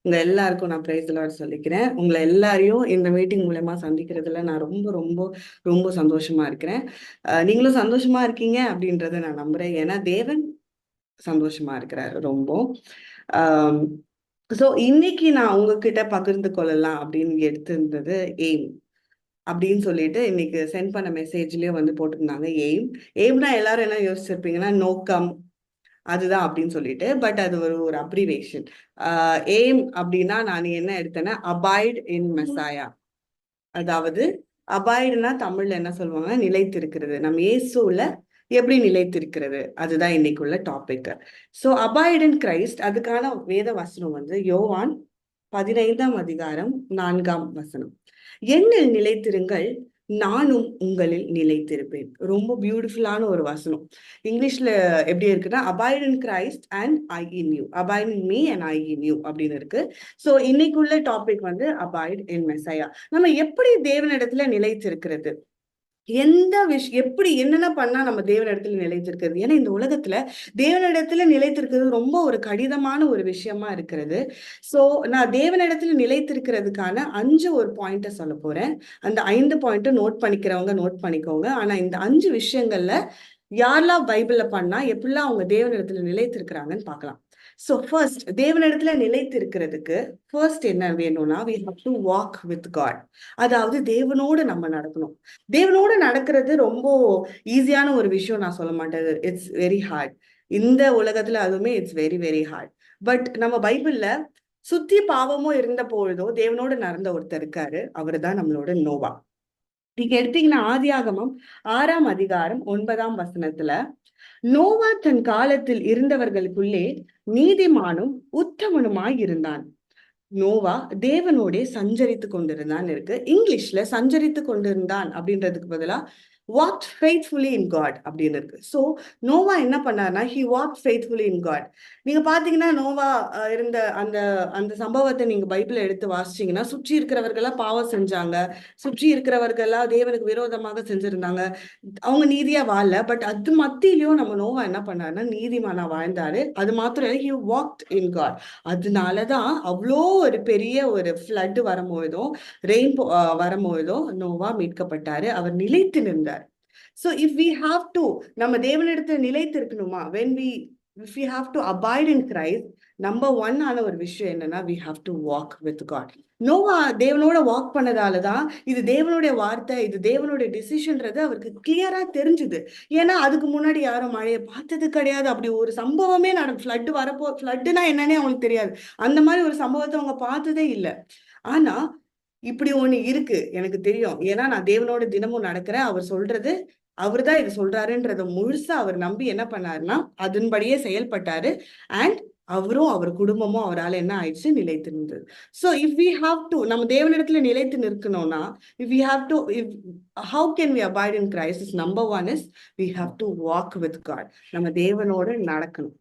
உங்க எல்லாருக்கும் நான் பிரைஸ் லார்ட் சொல்லிக்கிறேன். உங்களை எல்லாரையும் இந்த மீட்டிங் மூலமா சந்திக்கிறதுல நான் ரொம்ப ரொம்ப ரொம்ப சந்தோஷமா இருக்கிறேன். நீங்களும் சந்தோஷமா இருக்கீங்க அப்படின்றத நான் நம்புறேன். ஏன்னா தேவன் சந்தோஷமா இருக்கிறாரு ரொம்ப. ஸோ இன்னைக்கு நான் உங்ககிட்ட பகிர்ந்து கொள்ளலாம் அப்படின்னு எடுத்திருந்தது எய்ம் அப்படின்னு சொல்லிட்டு இன்னைக்கு சென்ட் பண்ண மெசேஜ்லயே வந்து போட்டிருந்தாங்க. எய்ம்னா எல்லாரும் என்ன யோசிச்சிருப்பீங்கன்னா நோக்கம் அதுதான் அப்படின்னு சொல்லிட்டு, பட் அது ஒரு ஒரு அப்ரிவேஷன். எய்ம் அப்படின்னா நான் என்ன எடுத்தேன்னா அபாய்ட் இன் மெசாயா. அதாவது அபாய்டுனா தமிழ்ல என்ன சொல்லுவாங்க, நிலைத்திருக்கிறது. நம்ம இயேசுல எப்படி நிலைத்திருக்கிறது, அதுதான் இன்னைக்குள்ள topic. So abide in Christ, அதுக்கான வேத வசனம் வந்து யோவான் 15ஆம் அதிகாரம் 4ஆம் வசனம். என்னில் நிலைத்திருங்கள், நானும் உங்களில் நிலைத்திருப்பேன். ரொம்ப பியூட்டிஃபுல்லான ஒரு வசனம். இங்கிலீஷ்ல எப்படி இருக்குன்னா abide in Christ and I in you, abide in me and I in you அப்படின்னு இருக்கு. ஸோ இன்னைக்குள்ள டாபிக் வந்து அபாய்ட் இன் மெசையா. நம்ம எப்படி தேவனிடத்துல நிலைத்திருக்கிறது, எந்த எப்படி என்னென்ன பண்ணா நம்ம தேவனிடத்துல நிலைத்திருக்கிறது. ஏன்னா இந்த உலகத்துல தேவனிடத்துல நிலைத்திருக்கிறது ரொம்ப ஒரு கடினமான ஒரு விஷயமா இருக்கிறது. சோ நான் தேவனிடத்துல நிலைத்திருக்கிறதுக்கான 5 ஒரு பாயிண்ட சொல்ல போறேன். அந்த 5 பாயிண்ட் நோட் பண்ணிக்கிறவங்க நோட் பண்ணிக்கோங்க. ஆனா இந்த 5 விஷயங்கள்ல யாரெல்லாம் பைபிள்ல பண்ணா எப்படிலாம் அவங்க தேவனிடத்துல நிலைத்திருக்கிறாங்கன்னு பார்க்கலாம். ஸோ ஃபர்ஸ்ட், தேவனிடத்துல நிலைத்து இருக்கிறதுக்கு ஃபர்ஸ்ட் என்ன வேணும்னா we have to walk with God. அதாவது தேவனோடு நம்ம நடக்கணும். தேவனோடு நடக்கிறது ரொம்ப ஈஸியான ஒரு விஷயம் நான் சொல்ல மாட்டேன். It's very hard. இந்த உலகத்துல அதுவுமே it's very very hard. But நம்ம பைபிள்ல சுத்தி பாவமும் இருந்த பொழுதோ தேவனோடு நடந்த ஒருத்தர் இருக்காரு. அவரு தான் நம்மளோட நோவா. நீங்க எடுத்தீங்கன்னா ஆதியாகமம் 6ஆம் அதிகாரம் 9ஆம் வசனத்துல, நோவா தன் காலத்தில் இருந்தவர்களுக்குள்ளே நீதிமானும் உத்தமனுமாய் இருந்தான். நோவா தேவனோடே சஞ்சரித்து கொண்டிருந்தான் இருக்கு. இங்கிலீஷ்ல சஞ்சரித்து கொண்டிருந்தான் அப்படின்றதுக்கு பதிலா வாக்ட் ஃபெய்த்ஃபுல்லி இன் காட் அப்படின்னு இருக்கு. ஸோ நோவா என்ன பண்ணார்னா he walked faithfully in God. நீங்க பாத்தீங்கன்னா நோவா இருந்த அந்த அந்த சம்பவத்தை நீங்க பைபிள் எடுத்து வாசிச்சீங்கன்னா, சுற்றி இருக்கிறவர்களா பாவம் செஞ்சாங்க, சுற்றி இருக்கிறவர்களா தேவனுக்கு விரோதமாக செஞ்சிருந்தாங்க. அவங்க நீதியா வாழல. பட் அது மத்தியிலயும் நம்ம நோவா என்ன பண்ணாருன்னா நீதிமானா வாழ்ந்தாரு. அது மாத்திரம் இல்ல, ஹி வாக்ட் இன் காட். அதனாலதான் அவ்வளோ ஒரு பெரிய ஒரு ஃப்ளட் வரும்பொழுதும் ரெயின் வரும்பொழுதும் நோவா மீட்கப்பட்டாரு. அவர் நிலைத்து நின்றார். So if we have to, நம்ம தேவனிடத்துல நிலைத்து இருக்கணுமா, if we have to abide in Christ, number one ஆன ஒரு விஷயம் என்னன்னா we have to walk with God. Noah தேவனோட வாக் பண்ணதாலதான் இது தேவனுடைய வார்த்தை, இது தேவனுடைய டிசிஷன்றது அவருக்கு கிளியரா தெரிஞ்சுது. ஏன்னா அதுக்கு முன்னாடி யாரும் மழையை பார்த்தது கிடையாது. அப்படி ஒரு சம்பவமே ஃப்ளட் ஃப்ளட்னா என்னன்னே அவங்களுக்கு தெரியாது. அந்த மாதிரி ஒரு சம்பவத்தை அவங்க பார்த்ததே இல்லை. ஆனா இப்படி ஒண்ணு இருக்கு எனக்கு தெரியும். ஏன்னா நான் தேவனோட தினமும் நடக்கிறேன். அவர் சொல்றது, அவர் தான் இது சொல்றாருன்றத முழுசா அவர் நம்பி என்ன பண்ணாருன்னா அதன்படியே செயல்பட்டாரு. அண்ட் அவரும் அவர் குடும்பமும் அவரால் என்ன ஆயிடுச்சு, நிலைத்து நின்றது. So if we have to, நம்ம தேவனிடத்துல நிலைத்து நிற்கணும்னா, if we have to, if how can we abide in Christ, number one is we have to walk with God. நம்ம தேவனோட நடக்கணும்.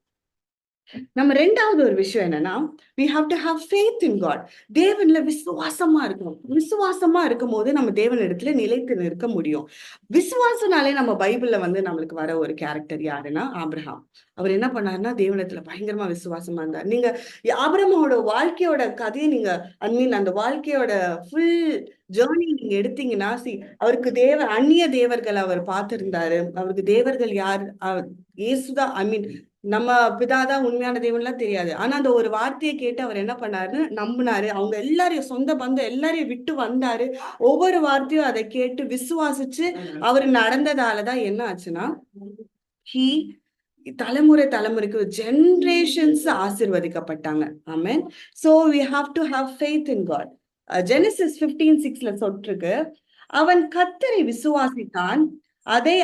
நம்ம ரெண்டாவது ஒரு விஷயம் என்னன்னா we have to have faith in God. தேவன்ல விசுவாசமா இருக்கணும். விசுவாசமா இருக்கும் போது நம்ம தேவன் இடத்துல நிலைத்து நிற்க முடியும். விசுவாசனாலே நம்ம பைபிள்ல வந்து நம்மளுக்கு வர ஒரு கேரக்டர் யாருன்னா ஆபிரகாம். அவர் என்ன பண்ணாருன்னா தேவனிடத்துல பயங்கரமா விசுவாசமா இருந்தார். நீங்க ஆபிரகாமோட வாழ்க்கையோட கதையை நீங்க அந்த வாழ்க்கையோட ஃபுல் ஜேர்னி நீங்க எடுத்தீங்கன்னா, அவருக்கு அந்நிய தேவர்கள் அவர் பார்த்திருந்தாரு. அவருக்கு தேவர்கள் யார், இயேசுதான், நம்ம பிதாதான் உண்மையான தேவன்லாம் தெரியாது. ஆனா அந்த ஒரு வார்த்தையை கேட்டு அவர் என்ன பண்ணாருன்னு நம்பினாரு. அவங்க எல்லாரையும், சொந்த பந்தம் எல்லாரையும் விட்டு வந்தாரு. ஒவ்வொரு வார்த்தையும் அதை கேட்டு விசுவாசிச்சு அவர் நடந்ததாலதான் என்ன ஆச்சுன்னா ஹி தலைமுறை தலைமுறைக்கு ஜெனரேஷன்ஸ் ஆசீர்வதிக்கப்பட்டாங்க. Amen. So we have to have faith in God. Genesis 15:6 சொல்லிருக்கு, அவன் கர்த்தரை விசுவாசித்தான், அதை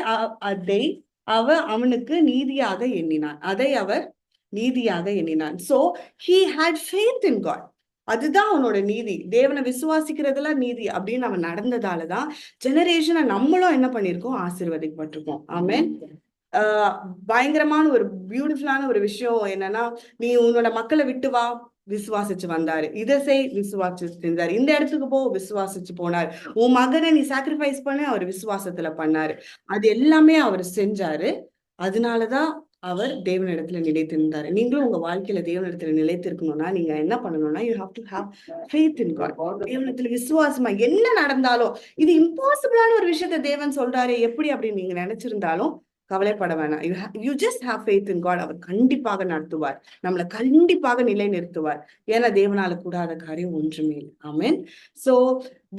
அதை அவர் அவனுக்கு நீதியாக எண்ணினான். அதை அவர் நீதியாக எண்ணினான். So he had faith in God. அதுதான் அவனோட நீதி. தேவனை விசுவாசிக்கிறதுலாம் நீதி அப்படின்னு அவன் நடந்ததாலதான் ஜெனரேஷனை நம்மளும் என்ன பண்ணிருக்கோம், ஆசீர்வதிக்கப்பட்டிருக்கோம். ஆமென். பயங்கரமான ஒரு பியூட்டிஃபுல்லான ஒரு விஷயம் என்னன்னா, நீ உன்னோட மக்களை விட்டு வா, விசுவாசிச்சு வந்தாரு. இதை செய், விசுவாசிச்சு செஞ்சாரு. இந்த இடத்துக்கு போ, விசுவாசிச்சு போனாரு. உன் மகனை நீ சாக்ரிஃபைஸ் பண்ண, அவர் விசுவாசத்துல பண்ணாரு. அது எல்லாமே அவர் செஞ்சாரு. அதனாலதான் அவர் தேவனிடத்துல நிலைத்திருந்தாரு. நீங்களும் உங்க வாழ்க்கையில தேவனிடத்துல நிலைத்திருக்கணும்னா நீங்க என்ன பண்ணணும்னா, you have to have faith in God. தேவனிடத்துல விசுவாசமா என்ன நடந்தாலும், இது இம்பாசிபிளான ஒரு விஷயத்த தேவன் சொல்றாரு எப்படி அப்படின்னு நீங்க நினைச்சிருந்தாலும் கவலைப்பட வேணாம். You just have faith in God. அவர் கண்டிப்பாக நடத்துவார், நம்மளை கண்டிப்பாக நிலை நிறுத்துவார். ஏன்னா தேவனால கூடாத காரியம் ஒன்றுமே இல்லை. ஆமென். சோ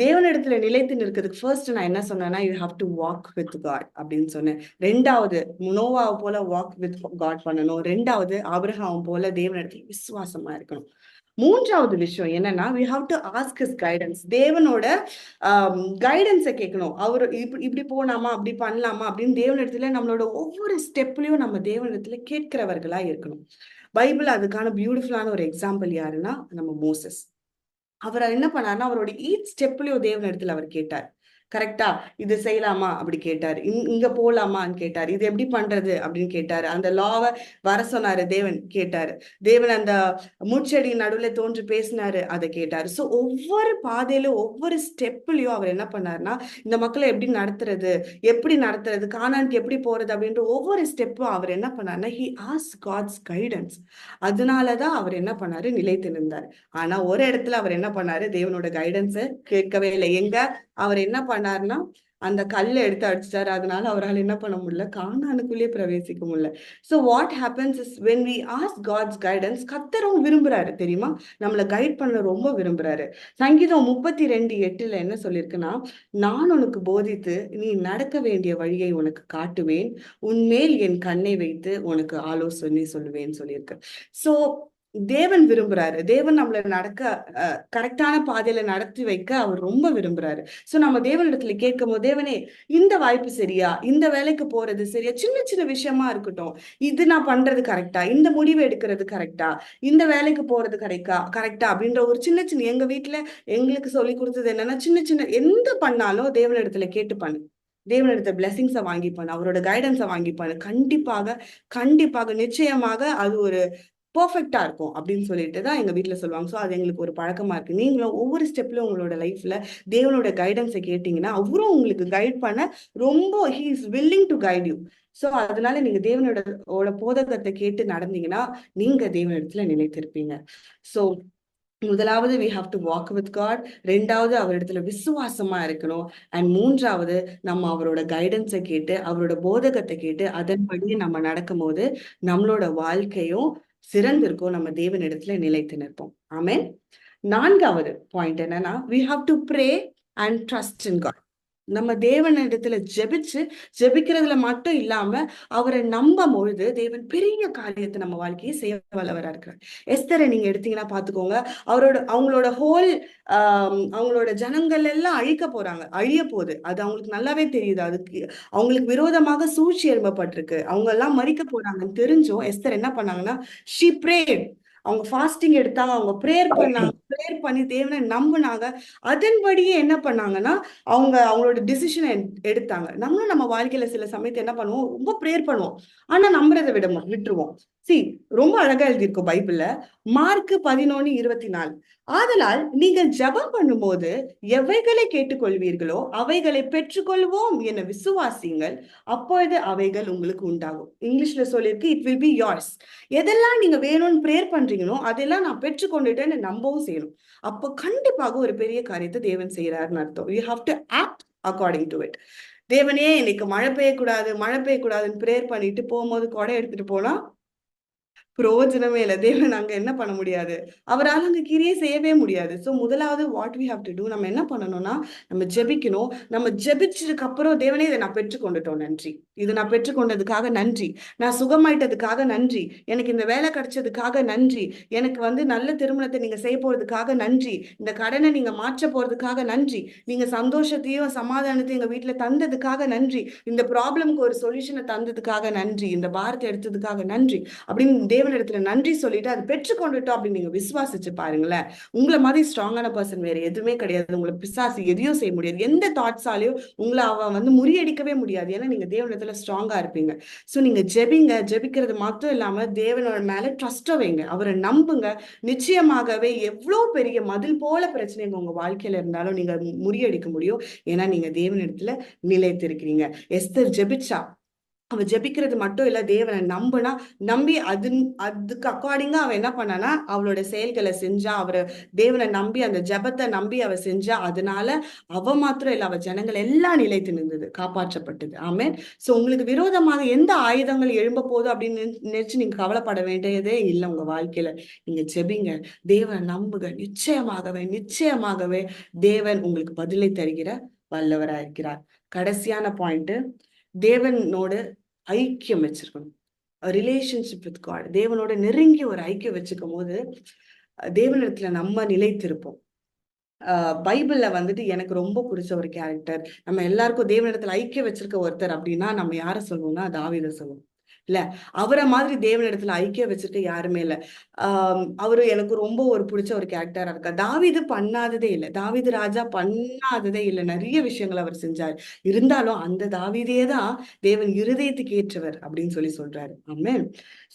தேவனிடத்துல நிலைத்து நிற்கிறதுக்கு ஃபர்ஸ்ட் நான் என்ன சொன்னேன்னா, you have to walk with God அப்படின்னு சொன்னேன். ரெண்டாவது, நோவாவை போல வாக் வித் காட் பண்ணணும். ரெண்டாவது, ஆபிரகாம் போல தேவனிடத்துல விசுவாசமா இருக்கணும். மூன்றாவது விஷயம் என்னன்னா, we have to ask his guidance. தேவனோட கைடன்ஸை கேட்கணும். அவர் இப்படி இப்படி போனாமா, அப்படி பண்ணலாமா அப்படின்னு தேவனிடத்துல நம்மளோட ஒவ்வொரு ஸ்டெப்லயும் நம்ம தேவனிடத்துல கேட்கிறவர்களா இருக்கணும். பைபிள் அதுக்கான பியூட்டிஃபுல்லான ஒரு எக்ஸாம்பிள் யாருன்னா நம்ம மோசஸ். அவர் என்ன பண்ணாருன்னா, அவரோட ஈச் ஸ்டெப்லயும் தேவனிடத்துல அவர் கேட்டார். கரெக்டா, இது செய்யலாமா அப்படி கேட்டாரு, இங்க போலாமான்னு கேட்டாரு, இது எப்படி பண்றது அப்படின்னு கேட்டாரு, அந்த லாவை வர சொன்னாரு தேவன், கேட்டாரு. தேவன் அந்த முச்செடி நடுவுல தோன்றி பேசினாரு, அதை கேட்டாரு. சோ ஒவ்வொரு பாதையில ஒவ்வொரு ஸ்டெப்லயும் அவர் என்ன பண்ணாருன்னா, இந்த மக்களை எப்படி நடத்துறது, எப்படி நடத்துறது, கானானுக்கு எப்படி போறது அப்படின்ற ஒவ்வொரு ஸ்டெப்பும் அவர் என்ன பண்ணாருன்னா, he asked God's guidance. அதனாலதான் அவர் என்ன பண்ணாரு, நிலைத்து நின்றார். ஆனா ஒரு இடத்துல அவர் என்ன பண்ணாரு, தேவனோட கைடன்ஸை கேட்கவே இல்லை. எங்க அவர் என்ன பண்ணாருன்னா, அந்த கல்லை எடுத்து அடிச்சிட்டாரு. அதனால அவரால் என்ன பண்ண முடியல, கானானுக்குள்ளேயே பிரவேசிக்க முடியல. So what happens is when we ask God's guidance, கர்த்தரும் விரும்புறாரு தெரியுமா, நம்மள கைட் பண்ண ரொம்ப விரும்புறாரு. சங்கீதம் 32:8 என்ன சொல்லியிருக்குன்னா, நான் உனக்கு போதித்து நீ நடக்க வேண்டிய வழியை உனக்கு காட்டுவேன், உன்மேல் என் கண்ணை வைத்து உனக்கு ஆலோசனை சொல்லுவேன்னு சொல்லியிருக்கு. சோ தேவன் விரும்புறாரு, தேவன் நம்மள நடக்க கரெக்டான பாதையில நடத்தி வைக்க அவர் ரொம்ப விரும்புறாரு. சோ நம்ம தேவனிடத்துல கேட்கும் போது, தேவனே இந்த வாய்ப்பு சரியா, இந்த வேலைக்கு போறது சரியா, சின்ன சின்ன விஷயமா இருக்கட்டும், இது நான் பண்றது கரெக்டா, இந்த முடிவு எடுக்கிறது கரெக்டா, இந்த வேலைக்கு போறது கரெக்டா அப்படின்ற ஒரு சின்ன சின்ன, எங்க வீட்டுல எங்களுக்கு சொல்லி கொடுத்தது என்னன்னா, சின்ன சின்ன எந்த பண்ணாலும் தேவனிடத்துல கேட்டு பண்ணு, தேவனிடத்த பிளெஸிங்ஸை வாங்கி பண்ணு, அவரோட கைடன்ஸை வாங்கி பண்ணு. கண்டிப்பாக கண்டிப்பாக நிச்சயமாக அது ஒரு பெர்ஃபெக்டா இருக்கும் அப்படின்னு சொல்லிட்டு தான் எங்க வீட்டுல சொல்லுவாங்க. ஸோ அது எங்களுக்கு ஒரு பழக்கமா இருக்கு. நீங்களும் ஒவ்வொரு ஸ்டெப்ல உங்களோட லைஃப்ல தேவனோட கைடன்ஸை கேட்டீங்கன்னா, அவரும் உங்களுக்கு கைட் பண்ண ரொம்ப he is willing to guide you. So அதனால நீங்க தேவனோட போதகத்தை கேட்டு நடந்தீங்கன்னா நீங்க தேவனிடத்துல நிலைத்திருப்பீங்க. ஸோ முதலாவது we have to walk with God. ரெண்டாவது அவரிடத்துல விசுவாசமா இருக்கணும். அண்ட் மூன்றாவது நம்ம அவரோட கைடன்ஸை கேட்டு அவரோட போதகத்தை கேட்டு அதன்படியே நம்ம நடக்கும் போது நம்மளோட வாழ்க்கையும் சிறந்திருக்கும், நம்ம தேவனிடத்துல நிலைத்து நிற்போம். ஆமென். நான்காவது பாயிண்ட் என்னன்னா, we have to pray and trust in God. நம்ம தேவனிடத்துல ஜெபிக்கிறதுல மட்டும் இல்லாம அவரை நம்பும் பொழுது தேவன் பெரிய காரியத்தை நம்ம வாழ்க்கையை செய்ய வல்லவரா இருக்கிறார். எஸ்தரை நீங்க எடுத்தீங்கன்னா பாத்துக்கோங்க, அவங்களோட ஹோல் அவங்களோட ஜனங்கள் எல்லாம் அழிய போகுது. அது அவங்களுக்கு நல்லாவே தெரியுது. அதுக்கு அவங்களுக்கு விரோதமாக சூழ்ச்சி எழும்பப்பட்டிருக்கு, அவங்க எல்லாம் மறிக்க போறாங்கன்னு தெரிஞ்சும் எஸ்தர் என்ன பண்ணாங்கன்னா, she prayed. அவங்க ஃபாஸ்டிங் எடுத்தாங்க, அவங்க ப்ரேயர் பண்ணாங்க, ப்ரேயர் பண்ணி தேவனை நம்பினாங்க. அதன்படியே என்ன பண்ணாங்கன்னா அவங்களோட டிசிஷனை எடுத்தாங்க. நம்மளும் நம்ம வாழ்க்கையில சில சமயத்தை என்ன பண்ணுவோம், ரொம்ப ப்ரேயர் பண்ணுவோம், ஆனா நம்புறதை விட்டுருவோம். ரொம்ப அழகா எழுதியிருக்கும் பைபிள்ல, மார்க் 11:24. ஆதலால் நீங்கள் ஜெபம் பண்ணும்போது எவைகளை கேட்டுக்கொள்வீர்களோ அவைகளை பெற்றுக்கொள்வோம் என விசுவாசிங்கள், அப்பொழுது அவைகள் உங்களுக்கு உண்டாகும். இங்கிலீஷ்ல சொல்லியிருக்கு, இட் வில் பி yours. எதெல்லாம் நீங்க வேணும்னு ப்ரேயர் பண்றீங்களோ அதெல்லாம் நான் பெற்றுக்கொண்டுட்டேன்னு நம்பவும் செய்யணும். அப்போ கண்டிப்பாக ஒரு பெரிய காரியத்தை தேவன் செய்யறாருன்னு அர்த்தம். you have to act according to it. தேவனே இன்னைக்கு மழை பெய்யக்கூடாதுன்னு ப்ரேயர் பண்ணிட்டு போகும்போது கொடை எடுத்துட்டு போனா பிரயோஜனமே இல்லை. தேவன் அங்க என்ன பண்ண முடியாது, அவரால் அங்க கிரியை செய்யவே முடியாது. சோ முதலாவது what we have to do, நம்ம என்ன பண்ணணும்னா நம்ம ஜெபிக்கணும். நம்ம ஜெபிச்சதுக்கு அப்புறம், தேவனே இதை நான் பெற்றுக்கொண்டுட்டோம், நன்றி, இது நான் பெற்றுக்கொண்டதுக்காக நன்றி, நான் சுகமாயிட்டதுக்காக நன்றி, எனக்கு இந்த வேலை கிடைச்சதுக்காக நன்றி, எனக்கு நல்ல திருமணத்தை நீங்க செய்ய போறதுக்காக நன்றி, இந்த கடனை நீங்க மாற்ற போறதுக்காக நன்றி, நீங்க சந்தோஷத்தையும் சமாதானத்தையும் எங்க வீட்டுல தந்ததுக்காக நன்றி, இந்த ப்ராப்ளம்க்கு ஒரு சொல்யூஷனை தந்ததுக்காக நன்றி, இந்த பாரத்தை எடுத்ததுக்காக நன்றி அப்படின்னு தேவனிடத்துல நன்றி சொல்லிட்டு அதை பெற்றுக்கொண்டுட்டோம் அப்படின்னு நீங்க விசுவாசிச்சு பாருங்களேன். உங்களை மாதிரி ஸ்ட்ராங்கான பர்சன் வேற எதுவுமே கிடையாது. உங்களை பிசாசு எதையும் செய்ய முடியாது, எந்த தாட்ஸாலையும் உங்களை அவன் முறியடிக்கவே முடியாது. ஏன்னா நீங்க தேவனிடத்துல ஸ்ட்ராங்கா இருப்பீங்க. சோ நீங்க ஜெபிக்கிறது மட்டும் இல்லாம தேவனோட மேல ட்ரஸ்ட் வைங்க, அவரை நம்புங்க. நிச்சயமாகவே எவ்வளவு பெரிய மதில் போல பிரச்சனைங்க உங்க வாழ்க்கையில இருந்தாலும் நீங்க முறியடிக்க முடியும். ஏன்னா நீங்க தேவனிடத்துல நிலைத்திருக்கிறீங்க. எஸ்தர் ஜெபிச்சா, அவன் ஜெபிக்கிறது மட்டும் இல்ல, தேவனை நம்பி அதுக்கு அக்கார்டிங்கா அவன் என்ன பண்ணானா அவளோட செயல்களை செஞ்சா, தேவனை நம்பி அந்த ஜெபத்தை நம்பி அவ செஞ்சா. அதனால அவ மாத்திரம் இல்ல, அவ ஜனங்கள் எல்லாம் நிலைத்து நின்றது, காப்பாற்றப்பட்டது. ஆமென். சோ உங்களுக்கு விரோதமாக எந்த ஆயுதங்கள் எழும்ப போகுது அப்படின்னு நினைச்சு நீங்க கவலைப்பட வேண்டியதே இல்லை உங்க வாழ்க்கையில. நீங்க ஜெபிங்க, தேவனை நம்புங்க. நிச்சயமாகவே தேவன் உங்களுக்கு பதிலை தருகிற வல்லவராக இருக்கிறார். கடைசியான பாயிண்ட், தேவனோட ஐக்கியம் வச்சிருக்கணும். ரிலேஷன்ஷிப் வித் காட், தேவனோட நெருங்கி ஒரு ஐக்கியம் வச்சுக்கும் போது தேவனிடத்துல நம்ம நிலைத்திருப்போம். பைபிள்ல வந்துட்டு எனக்கு ரொம்ப பிடிச்ச ஒரு கேரக்டர், நம்ம எல்லாருக்கும் தேவனிடத்துல ஐக்கியம் வச்சிருக்க ஒருத்தர் அப்படின்னா நம்ம யார சொல்லுவோம்னா தாவீதை சொல்லுவோம். இல்ல, அவரை மாதிரி தேவனிடத்துல ஐக்கியம் வச்சிருக்க யாருமே இல்ல. அவரு எனக்கு ரொம்ப ஒரு பிடிச்ச ஒரு கேரக்டரா இருக்கா. தாவீது பண்ணாததே இல்லை, தாவீது ராஜா பண்ணாததே இல்லை, நிறைய விஷயங்கள் அவர் செஞ்சார். இருந்தாலும் அந்த தாவீதே தான் தேவன் இருதயத்துக்கு ஏற்றவர் அப்படின்னு சொல்றாரு. ஆமென்.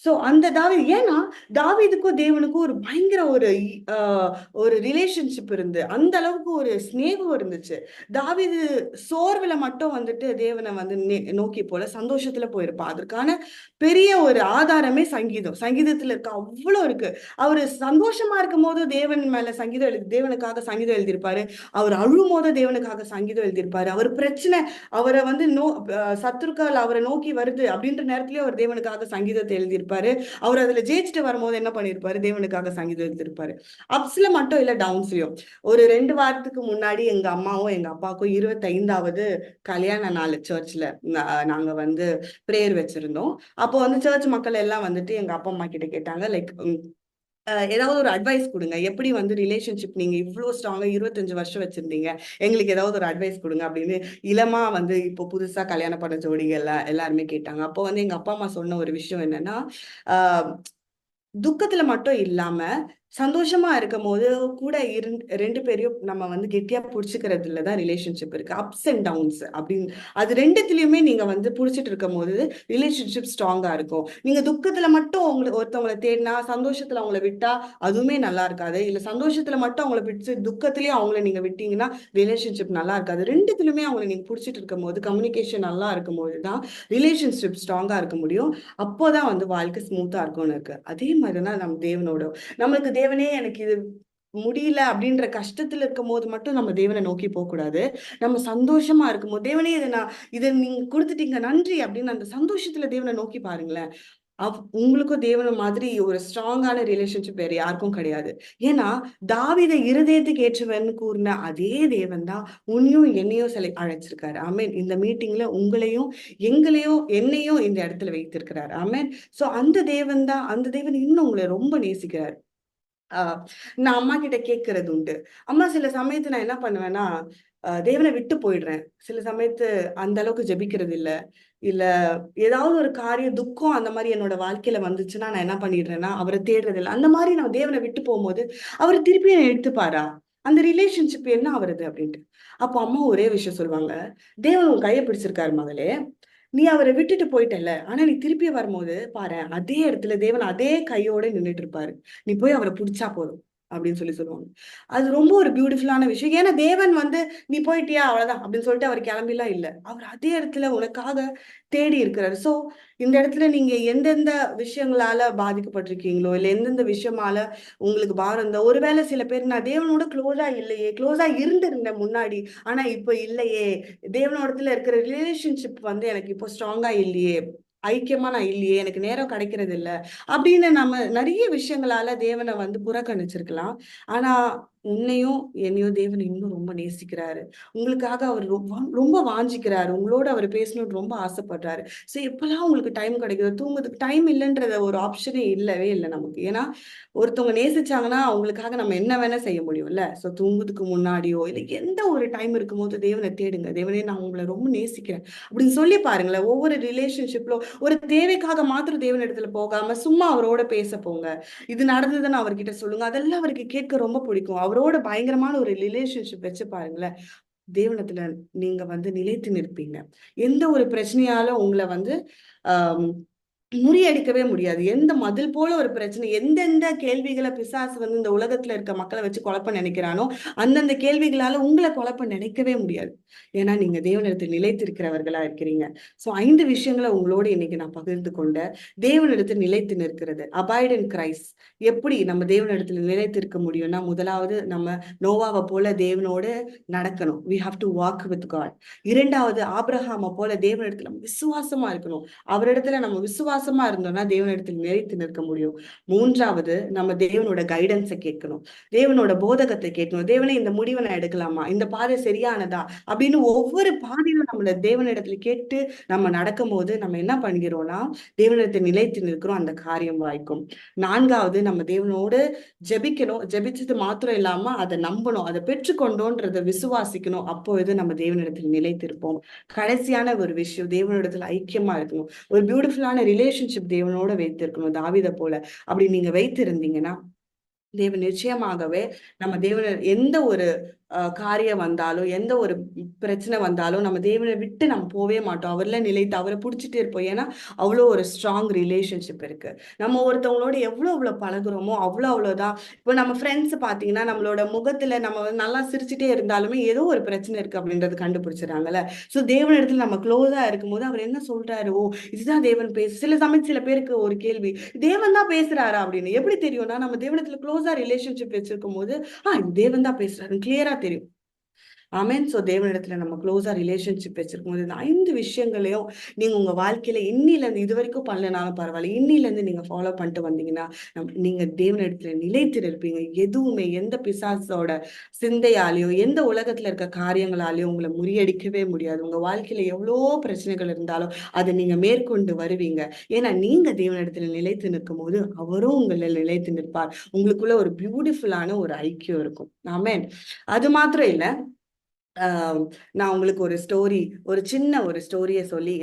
சோ அந்த தாவீது, ஏன்னா தாவீதுக்கும் தேவனுக்கும் ஒரு பயங்கர ஆஹ் ஒரு ரிலேஷன்ஷிப் இருந்து, அந்த அளவுக்கு ஒரு சிநேகம் இருந்துச்சு. தாவீது சோர்வுல மட்டும் வந்துட்டு தேவனை வந்து நோக்கி போல சந்தோஷத்துல போயிருப்பா. அதற்கான பெரிய ஒரு ஆதாரமே சங்கீதத்துல இருக்க அவ்வளவு இருக்கு. அவரு சந்தோஷமா இருக்கும் போது தேவன் மேல தேவனுக்காக சங்கீதம் எழுதியிருப்பாரு. அவர் அழும் போது தேவனுக்காக சங்கீதம் எழுதியிருப்பாரு. அவர் பிரச்சனை அவரை வந்து சத்துருக்கள் அவரை நோக்கி வருது அப்படின்ற நேரத்திலேயே அவர் தேவனுக்காக சங்கீதத்தை எழுதியிருப்பாரு. அவர் அதுல ஜெயிச்சுட்டு வரும்போது என்ன பண்ணிருப்பாரு, தேவனுக்காக சங்கீதம் எழுதியிருப்பாரு. அப்ஸ்ல மட்டும் இல்ல, டவுன்ஸ்லயும். ஒரு 2 வாரத்துக்கு முன்னாடி எங்க அம்மாவும் எங்க அப்பாவுக்கும் 25வது கல்யாண நாள் சர்ச்ல நாங்க வந்து பிரேயர் வச்சிருந்தோம். அப்போ வந்து சர்ச் மக்கள் எல்லாம் வந்துட்டு எங்க அப்பா அம்மா கிட்ட கேட்டாங்க, லைக் ஏதாவது ஒரு அட்வைஸ் கொடுங்க, எப்படி வந்து ரிலேஷன்ஷிப் நீங்க இவ்வளவு ஸ்ட்ராங்கா 25 வருஷம் வச்சிருந்தீங்க, எங்களுக்கு ஏதாவது ஒரு அட்வைஸ் கொடுங்க அப்படின்னு இளமா வந்து இப்போ புதுசா கல்யாணம் பண்ண ஜோடிகள் எல்லாருமே கேட்டாங்க. அப்போ வந்து எங்க அப்பா அம்மா சொன்ன ஒரு விஷயம் என்னன்னா, ஆஹ் துக்கத்துல மட்டும் இல்லாம சந்தோஷமா இருக்கும் போது கூட ரெண்டு பேரையும் நம்ம வந்து கெட்டியா புடிச்சுக்கிறதுலதான் ரிலேஷன்ஷிப் இருக்கு. அப்ஸ் அண்ட் டவுன்ஸ் அப்படின்னு அது ரெண்டுத்திலயுமே நீங்க வந்து புடிச்சிட்டு இருக்கும் போது ரிலேஷன்ஷிப் ஸ்ட்ராங்கா இருக்கும். நீங்க துக்கத்துல மட்டும் ஒருத்தவங்களை தேடினா, சந்தோஷத்துல அவங்கள விட்டா அதுவுமே நல்லா இருக்காது. இல்ல சந்தோஷத்துல மட்டும் அவங்கள பிடிச்சு துக்கத்திலயும் அவங்கள நீங்க விட்டீங்கன்னா ரிலேஷன்ஷிப் நல்லா இருக்காது. ரெண்டுத்திலுமே அவங்களை நீங்க புடிச்சிட்டு இருக்கும் போது, கம்யூனிகேஷன் நல்லா இருக்கும் போதுதான் ரிலேஷன்ஷிப் ஸ்ட்ராங்கா இருக்க முடியும். அப்போதான் வந்து வாழ்க்கை ஸ்மூத்தா இருக்கும்னு இருக்கு. அதே மாதிரிதான் நம்ம தேவனோட, நம்மளுக்கு தேவனே எனக்கு இது முடியல அப்படின்ற கஷ்டத்துல இருக்கும் போது மட்டும் நம்ம தேவனை நோக்கி போக கூடாது. நம்ம சந்தோஷமா இருக்கும் போது, தேவனே இதை நீங்க கொடுத்துட்டீங்க நன்றி அப்படின்னு அந்த சந்தோஷத்துல தேவனை நோக்கி பாருங்களேன். உங்களுக்கும் தேவன மாதிரி ஒரு ஸ்ட்ராங்கான ரிலேஷன்ஷிப் வேற யாருக்கும் கிடையாது. ஏன்னா தாவீதை இருதயத்துக்கு ஏற்றவன் கூறின அதே தேவன் தான் உன்னையும் என்னையும் அழைச்சிருக்காரு. ஆமென். இந்த மீட்டிங்ல உங்களையும் என்னையும் இந்த இடத்துல வைத்திருக்கிறார். ஆமென். சோ அந்த தேவன் இன்னும் உங்களை ரொம்ப நேசிக்கிறார். நான் அம்மா கிட்ட கேட்கறது உண்டு. அம்மா, சில சமயத்து நான் என்ன பண்ணுவேன்னா, தேவனை விட்டு போயிடுறேன். சில சமயத்து அந்த அளவுக்கு ஜெபிக்கிறது இல்ல. இல்ல ஏதாவது ஒரு காரியம் துக்கம் அந்த மாதிரி என்னோட வாழ்க்கையில வந்துச்சுன்னா நான் என்ன பண்ணிடுறேன்னா அவரை தேடுறது இல்லை. அந்த மாதிரி நான் தேவனை விட்டு போகும்போது அவர் திருப்பி என்னை எடுத்துப்பாரா, அந்த ரிலேஷன்ஷிப் என்ன ஆகுறது அப்படின்ட்டு. அப்போ அம்மா ஒரே விஷயம் சொல்லுவாங்க, தேவன் உன் கையை பிடிச்சிருக்காரு மகளே, நீ அவரை விட்டுட்டு போயிட்டல, ஆனா நீ திருப்பி வரும்போது பாரு அதே இடத்துல தேவன் அதே கையோட நின்றுட்டு இருப்பாரு, நீ போய் அவரை பிடிச்சா போதும் அப்படின்னு சொல்லுவாங்க. அது ரொம்ப ஒரு பியூட்டிஃபுல்லான விஷயம். ஏன்னா தேவன் வந்து நீ போயிட்டியா அவ்வளவுதான் அப்படின்னு சொல்லிட்டு அவர் கிளம்பிலாம் இல்லை, அவர் அதே இடத்துல உனக்காக தேடி இருக்கிறாரு. சோ இந்த இடத்துல நீங்க எந்தெந்த விஷயங்களால பாதிக்கப்பட்டிருக்கீங்களோ, இல்ல எந்தெந்த விஷயமால உங்களுக்கு பாரம் இருந்தா, ஒருவேளை சில பேர் நான் தேவனோட க்ளோஸா இருந்திருந்தேன் முன்னாடி, ஆனா இப்ப இல்லையே, தேவனோடத்துல இருக்கிற ரிலேஷன்ஷிப் வந்து எனக்கு இப்போ ஸ்ட்ராங்கா இல்லையே, ஐக்கியமா நான் இல்லையே, எனக்கு நேரம் கிடைக்கிறது இல்ல அப்படின்னு நம்ம நிறைய விஷயங்களால தேவனை வந்து புறக்கணிச்சிருக்கலாம். ஆனா உன்னையும் என்னையும் தேவன் இன்னும் ரொம்ப நேசிக்கிறாரு. உங்களுக்காக அவர் ரொம்ப ரொம்ப வாஞ்சிக்கிறாரு. உங்களோட அவர் பேசணும்னு ரொம்ப ஆசைப்படுறாரு. சோ எப்பெல்லாம் உங்களுக்கு டைம் கிடைக்குது, தூங்குறதுக்கு டைம் இல்லைன்றத ஒரு ஆப்ஷனே இல்லவே இல்லை நமக்கு. ஏன்னா ஒருத்தவங்க நேசிச்சாங்கன்னா அவங்களுக்காக நம்ம என்ன வேணா செய்ய முடியும்ல. சோ தூங்குறதுக்கு முன்னாடியோ இல்ல எந்த ஒரு டைம் இருக்கும்போது தேவனை தேடுங்க. தேவனே, நான் உங்களை ரொம்ப நேசிக்கிறேன் அப்படின்னு சொல்லி பாருங்களேன். ஒவ்வொரு ரிலேஷன்ஷிப்ல ஒரு தேவைக்காக மாத்திரம் தேவன் இடத்துல போகாம சும்மா அவரோட பேச போங்க. இது நடந்ததுன்னு அவர்கிட்ட சொல்லுங்க. அதெல்லாம் அவருக்கு கேட்க ரொம்ப பிடிக்கும். அவரோட பயங்கரமான ஒரு ரிலேஷன்ஷிப் வச்சு பாருங்களேன். தேவனத்துல நீங்க வந்து நிலைத்து நிற்பீங்க. எந்த ஒரு பிரச்சனையால உங்களை வந்து ஆஹ் முறியடிக்கவே முடியாது. எந்த மதில் போல ஒரு பிரச்சனை, எந்தெந்த கேள்விகளை பிசாசு வந்து இந்த உலகத்துல இருக்க மக்களை வச்சு குழப்ப நினைக்கிறானோ அந்தந்த கேள்விகளால உங்களை குழப்ப நினைக்கவே முடியாது. ஏன்னா நீங்க தேவனிடத்தில் நிலைத்திருக்கிறவர்களா இருக்கிறீங்க. சோ 5 விஷயங்களை உங்களோட இன்னைக்கு நான் பகிர்ந்து கொண்ட தேவனிடத்தில் நிலைத்து நிற்கிறது. Abide in Christ. எப்படி நம்ம தேவனிடத்தில் நிலைத்திருக்க முடியும்னா, முதலாவது நம்ம நோவாவை போல தேவனோடு நடக்கணும். we have to walk with God. இரண்டாவது, ஆபிரகாமை போல தேவனிடத்துல நம்ம விசுவாசமா இருக்கணும். அவரிடத்துல நம்ம விசுவாசமா இருந்தோம்னா தேவனிடத்தில் நிலைத்து நிற்க முடியும். மூன்றாவது, நம்ம தேவனோட கைடன்ஸை கேட்கணும். தேவனோட போதகத்தை கேட்கணும். தேவனே, இந்த முடிவை நான் எடுக்கலாமா, இந்த பாதை சரியானதா அப்படின்னு ஒவ்வொரு பாதையிலும் நம்மள தேவனிடத்துல கேட்டு நம்ம நடக்கும் போது நம்ம என்ன பண்ணுகிறோம்னா தேவனிடத்தில் நிலைத்து நிற்கிறோம், அந்த காரியம் வாய்க்கும். நான்காவது, நம்ம தேவனோடு ஜெபிக்கணும். ஜெபிச்சது மாத்திரம் இல்லாம அதை நம்பணும், அதை பெற்றுக்கொண்டோன்றதை விசுவாசிக்கணும். அப்பொழுது நம்ம தேவனிடத்தில் நிலைத்திருப்போம். கடைசியான ஒரு விஷயம், தேவனிடத்துல ஐக்கியமா இருக்கணும். ஒரு பியூட்டிஃபுல்லான ரிலேஷன்ஷிப் தேவனோட வைத்திருக்கணும், தாவீத போல. அப்படி நீங்க வைத்திருந்தீங்கன்னா தேவன் நிச்சயமாகவே நம்ம தேவன எந்த ஒரு காரியம் வந்தாலும், எந்த ஒரு பிரச்சனை வந்தாலும் நம்ம தேவனை விட்டு நம்ம போவே மாட்டோம். அவர்ல நிலைத்து அவரை பிடிச்சிட்டே இருப்போம். ஏன்னா அவ்வளோ ஒரு ஸ்ட்ராங் ரிலேஷன்ஷிப் இருக்கு. நம்ம ஒருத்தவங்களோட எவ்வளவு பழகுறோமோ அவ்வளவுதான். இப்போ நம்ம ஃப்ரெண்ட்ஸ் பாத்தீங்கன்னா நம்மளோட முகத்துல நம்ம நல்லா சிரிச்சுட்டே இருந்தாலுமே ஏதோ ஒரு பிரச்சனை இருக்கு அப்படின்றது கண்டுபிடிச்சிடறாங்கல்ல. சோ தேவனிடத்துல நம்ம க்ளோஸா இருக்கும்போது அவர் என்ன சொல்றாரு, ஓ இதுதான் தேவன் பேசு. சில சமயம் சில பேருக்கு ஒரு கேள்வி, தேவன் தான் பேசுறாரா அப்படின்னு எப்படி தெரியும்னா, நம்ம தேவனிடத்துல க்ளோஸா ரிலேஷன்ஷிப் வச்சிருக்கும் போது தேவன் தான் பேசுறாரு கிளியரா தெரியும். ஆமேன். சோ தேவனிடத்துல நம்ம க்ளோஸா ரிலேஷன்ஷிப் வச்சிருக்கும் போது இந்த 5 விஷயங்களையும் நீங்க உங்க வாழ்க்கையில இன்னில இருந்து, இது வரைக்கும் பண்ணலனாலும் பரவாயில்ல, இன்னில இருந்து நீங்க ஃபாலோ பண்ணிட்டு வந்தீங்கன்னா நீங்க தேவனிடத்துல நிலைத்து இருப்பீங்க. எதுவுமே எந்த பிசாசோட சிந்தையாலேயோ எந்த உலகத்துல இருக்க காரியங்களாலேயோ உங்களை முறியடிக்கவே முடியாது. உங்க வாழ்க்கையில எவ்வளோ பிரச்சனைகள் இருந்தாலும் அதை நீங்க மேற்கொண்டு வருவீங்க. ஏன்னா நீங்க தேவனிடத்துல நிலைத்து நிற்கும் போது அவரும் உங்களை நிலைத்து நிற்பார். உங்களுக்குள்ள ஒரு பியூட்டிஃபுல்லான ஒரு ஐக்கியம் இருக்கும். ஆமேன். அது மாத்திரம் இல்ல, நான் உங்களுக்கு ஒரு ஸ்டோரி, ஒரு சின்ன ஒரு ஸ்டோரியை சொல்லி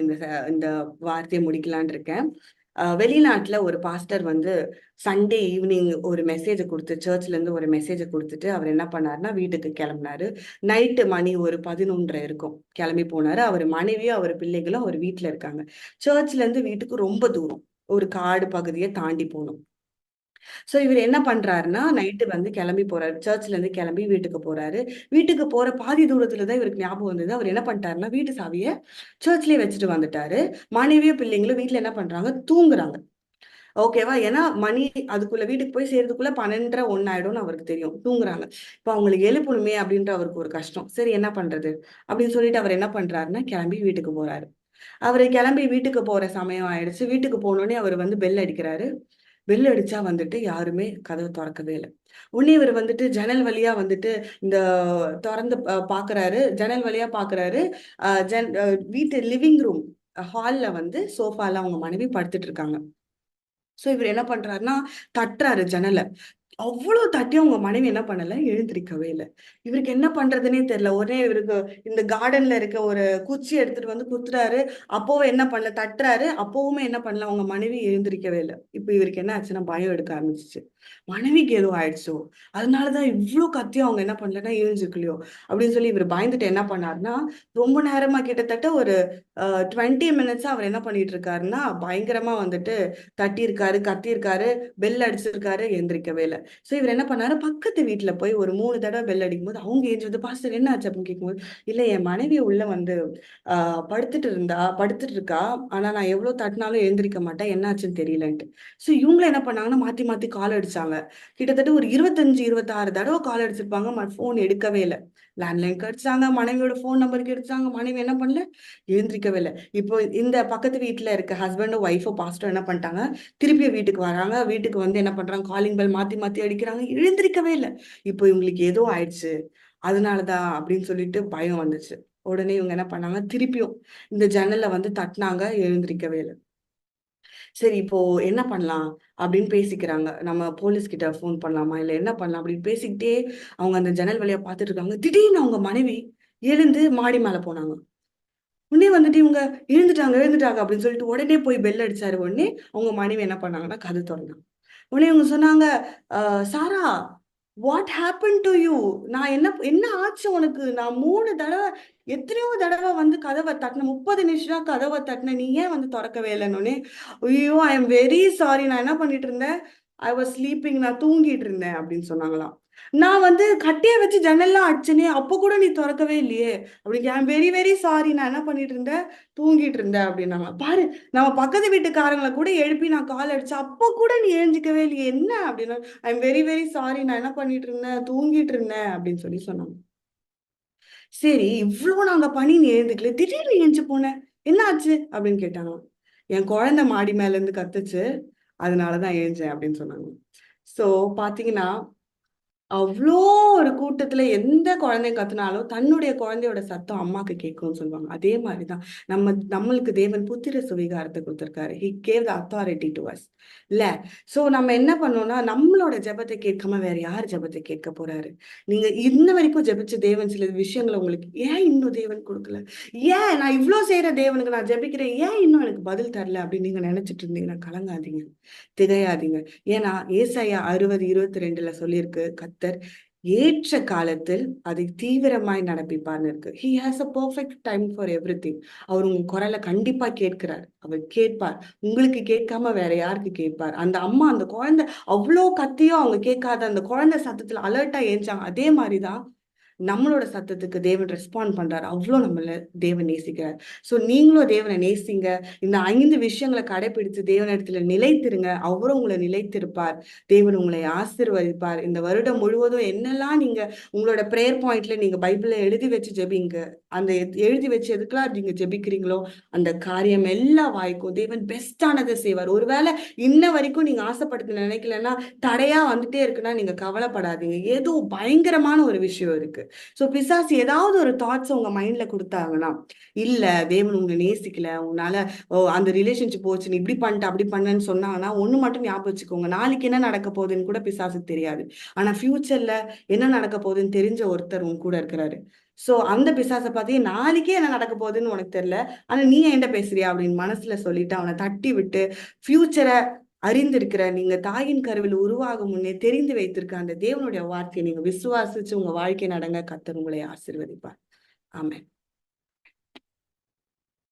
இந்த வார்த்தையை முடிக்கலான் இருக்கேன். வெளிநாட்டுல ஒரு பாஸ்டர் வந்து சண்டே ஈவினிங் ஒரு மெசேஜை கொடுத்து, சர்ச்ல இருந்து ஒரு மெசேஜை கொடுத்துட்டு அவர் என்ன பண்ணாருன்னா வீட்டுக்கு கிளம்பினாரு. நைட்டு மணி ஒரு 11:30 இருக்கும். கிளம்பி போனாரு. அவர் மனைவியும் அவர் பிள்ளைகளும் அவர் வீட்டுல இருக்காங்க. சர்ச்ல இருந்து வீட்டுக்கு ரொம்ப தூரம், ஒரு காடு பகுதியை தாண்டி போகணும். சோ இவர் என்ன பண்றாருன்னா நைட்டு வந்து கிளம்பி போறாரு. சர்ச்ல இருந்து கிளம்பி வீட்டுக்கு போறாரு. வீட்டுக்கு போற பாதி தூரத்துலதான் இவருக்கு ஞாபகம் வந்தது. அவர் என்ன பண்ணிட்டாருன்னா வீட்டு சாவிய சர்ச்லயே வச்சுட்டு வந்துட்டாரு. மனைவியும் பிள்ளைங்களும் வீட்டுல என்ன பண்றாங்க, தூங்குறாங்க. ஓகேவா. ஏன்னா மணி அதுக்குள்ள வீட்டுக்கு போய் சேர்றதுக்குள்ள 12:30 1 ஆயிடும்னு அவருக்கு தெரியும். தூங்குறாங்க. இப்ப அவங்களுக்கு எழுப்பணுமே அப்படின்ற அவருக்கு ஒரு கஷ்டம். சரி என்ன பண்றது அப்படின்னு சொல்லிட்டு அவர் என்ன பண்றாருன்னா கிளம்பி வீட்டுக்கு போறாரு. அவரு கிளம்பி வீட்டுக்கு போற சமயம் ஆயிடுச்சு. வீட்டுக்கு போனோடனே அவர் வந்து பெல் அடிக்கிறாரு. பெல் அடிச்சா வந்துட்டு யாருமே கதவை திறக்கவே இல்லை. உடனே இவர் வந்துட்டு ஜன்னல் வழியா வந்துட்டு இந்த திறந்து பாக்குறாரு. ஜன்னல் வழியா பாக்குறாரு. வீட்டு லிவிங் ரூம் ஹால்ல வந்து சோஃபால அவங்க மனைவி படுத்துட்டு இருக்காங்க. சோ இவர் என்ன பண்றாருன்னா தட்டுறாரு ஜன்னலை. அவ்வளவு தட்டியும் உங்க மனைவி என்ன பண்ணல, எழுந்திருக்கவே இல்லை. இவருக்கு என்ன பண்றதுன்னே தெரியல. உடனே இவருக்கு இந்த கார்டன்ல இருக்க ஒரு குச்சி எடுத்துட்டு வந்து குத்துறாரு. அப்பவும் என்ன பண்ணல, தட்டுறாரு. அப்பவுமே என்ன பண்ணல, உங்க மனைவி எழுந்திருக்கவே இல்லை. இப்ப இவருக்கு என்ன ஆச்சுன்னா பயம் எடுக்க ஆரம்பிச்சிச்சு. மனைவிக்கு ஏதோ ஆயிடுச்சோ, அதனாலதான் இவ்வளவு கத்தியும் அவங்க என்ன பண்ணலன்னா எழுந்திருக்கலையோ அப்படின்னு சொல்லி இவர் பயந்துட்டு என்ன பண்ணாருன்னா ரொம்ப நேரமா கிட்டத்தட்ட ஒரு 20 மினிட்ஸா அவர் என்ன பண்ணிட்டு இருக்காருன்னா பயங்கரமா வந்துட்டு தட்டி இருக்காரு, கத்தி இருக்காரு, பெல் அடிச்சிருக்காரு, எந்திரிக்கவே இல்லை. சோ இவர் என்ன பண்ணாரு, பக்கத்து வீட்டுல போய் ஒரு 3 தடவை பெல் அடிக்கும் போது அவங்க ஏஞ்சி வந்து பாஸ்டர் என்ன ஆச்சு அப்படின்னு கேட்கும்போது, இல்ல என் மனைவி உள்ள வந்து படுத்துட்டு இருக்கா. ஆனா நான் எவ்வளவு தட்டினாலும் எழுந்திரிக்க மாட்டேன், என்ன ஆச்சுன்னு தெரியலன்ட்டு. சோ இவங்க என்ன பண்ணாங்கன்னா மாத்தி மாத்தி கால் அடிச்சாங்க. கிட்டத்தட்ட ஒரு 25 26 தடவை கால் அடிச்சிருப்பாங்க. போன் எடுக்கவே இல்லை. லேண்ட்லைனுக்கு அடிச்சாங்க, மனைவியோட போன் நம்பருக்கு அடிச்சாங்க. மனைவி என்ன பண்ணல, எழுந்திரிக்கவே இல்லை. இப்போ இந்த பக்கத்து வீட்டுல இருக்க ஹஸ்பண்டும் ஒய்ஃபோ பாஸ்டர் என்ன பண்ணிட்டாங்க, திருப்பி வீட்டுக்கு வராங்க. வீட்டுக்கு வந்து என்ன பண்றாங்க, காலிங் பெல் மாத்தி மாத்தி அடிக்கிறாங்க, எழுந்திரிக்கவே இல்லை. இப்போ இவங்களுக்கு ஏதோ ஆயிடுச்சு, அதனாலதான் அப்படின்னு சொல்லிட்டு பயம் வந்துச்சு. உடனே இவங்க என்ன பண்ணாங்க, திருப்பியும் இந்த ஜன்னல்ல வந்து தட்டினாங்க, எழுந்திரிக்கவே இல்லை. சரி இப்போ என்ன பண்ணலாம் அப்படின்னு பேசிக்கிறாங்க. நம்ம போலீஸ் கிட்ட போன் பண்ணலாமா இல்ல என்ன பண்ணலாம் அப்படின்னு பேசிக்கிட்டே அவங்க அந்த ஜன்னல் வழியா பாத்துட்டு இருக்காங்க. திடீர்னு அவங்க மனைவி எழுந்து மாடி மேல போனாங்க. உடனே வந்துட்டு இவங்க எழுந்துட்டாங்க எழுந்துட்டாங்க அப்படின்னு சொல்லிட்டு உடனே போய் பெல் அடிச்சாரு. உடனே அவங்க மனைவி என்ன பண்ணாங்கன்னா கதவு திறந்தாங்க. உடனே இவங்க சொன்னாங்க, சாரா வாட் ஹேப்பன் டு யூ? நான் என்ன என்ன ஆச்சு உனக்கு? நான் 3 தடவை, எத்தனையோ தடவை வந்து கதவை தட்டின, 30 நிமிஷம் கதவை தட்டின, நீ ஏன் வந்து திறக்கவே இல்லைன்னு. ஐயோ, ஐ எம் வெரி சாரி, நான் என்ன பண்ணிட்டு இருந்தேன், ஐ வாஸ் ஸ்லீப்பிங், நான் தூங்கிட்டு இருந்தேன் அப்படின்னு சொன்னாங்களாம். நான் வந்து கட்டைய வச்சு ஜன்னல்லாம் அடிச்சனே, அப்போ கூட நீ திறக்கவே இல்லையே அப்படிங்க. I am very very sorry, நான் என்ன பண்ணிட்டு இருந்தேன், தூங்கிட்டு இருந்தேன் அப்படின்னாங்க. பாரு, நம்ம பக்கத்து வீட்டுக்காரங்களை கூட எழுப்பி நான் கால் அடிச்சேன், அப்போ கூட நீ எழுஞ்சிக்கவே இல்லையே, என்ன அப்படின்னா, I am very very sorry, நான் என்ன பண்ணிட்டு இருந்தேன், தூங்கிட்டு இருந்தேன் அப்படின்னு சொல்லி சொன்னாங்க. சரி, இவ்வளவு நாங்க பண்ணி நீ எழுந்துக்கல, திடீர்னு எழுந்து போனேன், என்ன ஆச்சு அப்படின்னு கேட்டாங்க. என் குழந்தை மாடி மேல இருந்து கத்துச்சு, அதனாலதான் எழுந்தேன் அப்படின்னு சொன்னாங்க. சோ பாத்தீங்கன்னா, அவ்வளோ ஒரு கூட்டத்துல எந்த குழந்தை கத்துனாலும் தன்னுடைய குழந்தையோட சத்தம் அம்மாக்கு கேட்கும்னு சொல்லுவாங்க. அதே மாதிரிதான் நம்மளுக்கு தேவன் புத்திர சுவிகாரத்தை கொடுத்திருக்காரு. He gave the authority to us. இல்ல? சோ நம்ம என்ன பண்ணோம்னா, நம்மளோட ஜெபத்தை கேட்காம வேற யார் ஜெபத்தை கேட்க போறாரு? நீங்க இன்ன வரைக்கும் ஜெபிச்ச தேவன் சில விஷயங்களை உங்களுக்கு ஏன் இன்னும் தேவன் கொடுக்கல? ஏன் நான் இவ்ளோ செய்யற தேவனுக்கு நான் ஜெபிக்கிறேன், ஏன் இன்னும் எனக்கு பதில் தரல அப்படின்னு நீங்க நினைச்சிட்டு இருந்தீங்கன்னா கலங்காதீங்க, திகையாதீங்க. ஏன்னா ஏசாயா 60:22 சொல்லியிருக்கு, கர்த்தர் ஏற்ற காலத்தில் அதை தீவிரமாய் நடப்பிப்பார்னு இருக்கு. He has a perfect time for everything. அவர் உங்க குரலை கண்டிப்பா கேட்கிறார், அவர் கேட்பார். உங்களுக்கு கேட்காம வேற யாருக்கு கேட்பார்? அந்த அம்மா, அந்த குழந்தை அவ்வளோ கத்தியும் அவங்க கேட்காத அந்த குழந்தை சத்தத்துல அலர்ட்டா ஏஞ்சாங்க. அதே மாதிரிதான் நம்மளோட சத்தத்துக்கு தேவன் ரெஸ்பாண்ட் பண்றாரு. அவ்வளோ நம்மள தேவன் நேசிக்கிறார். சோ நீங்களும் தேவனை நேசிங்க. இந்த 5 விஷயங்களை கடைபிடிச்சு தேவனிடத்துல நிலைத்திருங்க. அவரும் உங்களை நிலைத்திருப்பார். தேவன் உங்களை ஆசீர்வதிப்பார். இந்த வருடம் முழுவதும் என்னெல்லாம் நீங்க உங்களோட பிரேயர் பாயிண்ட்ல நீங்க பைபிள்ல எழுதி வச்சு ஜெபிங்க. அந்த எழுதி வச்சு எதுக்கெல்லாம் நீங்க ஜெபிக்கிறீங்களோ அந்த காரியம் எல்லாம் வாய்க்கும். தேவன் பெஸ்டானதை செய்வார். ஒருவேளை இன்ன வரைக்கும் நீங்க ஆசைப்படுத்த நினைக்கலன்னா, தடையா வந்துட்டே இருக்குன்னா நீங்க கவலைப்படாதீங்க. ஏதோ பயங்கரமான ஒரு விஷயம் இருக்கு. சோ பிசாசு ஏதாவது ஒரு தாட்ஸ் உங்க மைண்ட்ல கொடுத்தாங்கன்னா, இல்ல தேவன் உங்களை நேசிக்கல, உன்னால அந்த ரிலேஷன்ஷிப் போச்சு, நீ இப்படி பண்ணிட்ட அப்படி பண்ணன்னு சொன்னாங்கன்னா, ஒண்ணு மட்டும் ஞாபகம் வச்சுக்கோங்க, நாளைக்கு என்ன நடக்க போகுதுன்னு கூட பிசாசுக்கு தெரியாது. ஆனா ஃபியூச்சர்ல என்ன நடக்க போகுதுன்னு தெரிஞ்ச ஒருத்தர் உங்க கூட இருக்கிறாரு. சோ அந்த பிசாசை பார்த்து, நாளைக்கே என்ன நடக்க போகுதுன்னு உனக்கு தெரியல, ஆனா நீ என்கிட்ட பேசுறியா அப்படின்னு மனசுல சொல்லிட்டு அவனை தட்டி விட்டு, ஃபியூச்சரை அறிந்திருக்கிற, நீங்க தாயின் கருவில் உருவாகும் முன்னே தெரிந்து வைத்திருக்க அந்த தேவனுடைய வார்த்தையை நீங்க விசுவாசிச்சு உங்க வாழ்க்கை நடங்க. கர்த்தர் உங்களை ஆசீர்வதிப்பார். ஆமென்.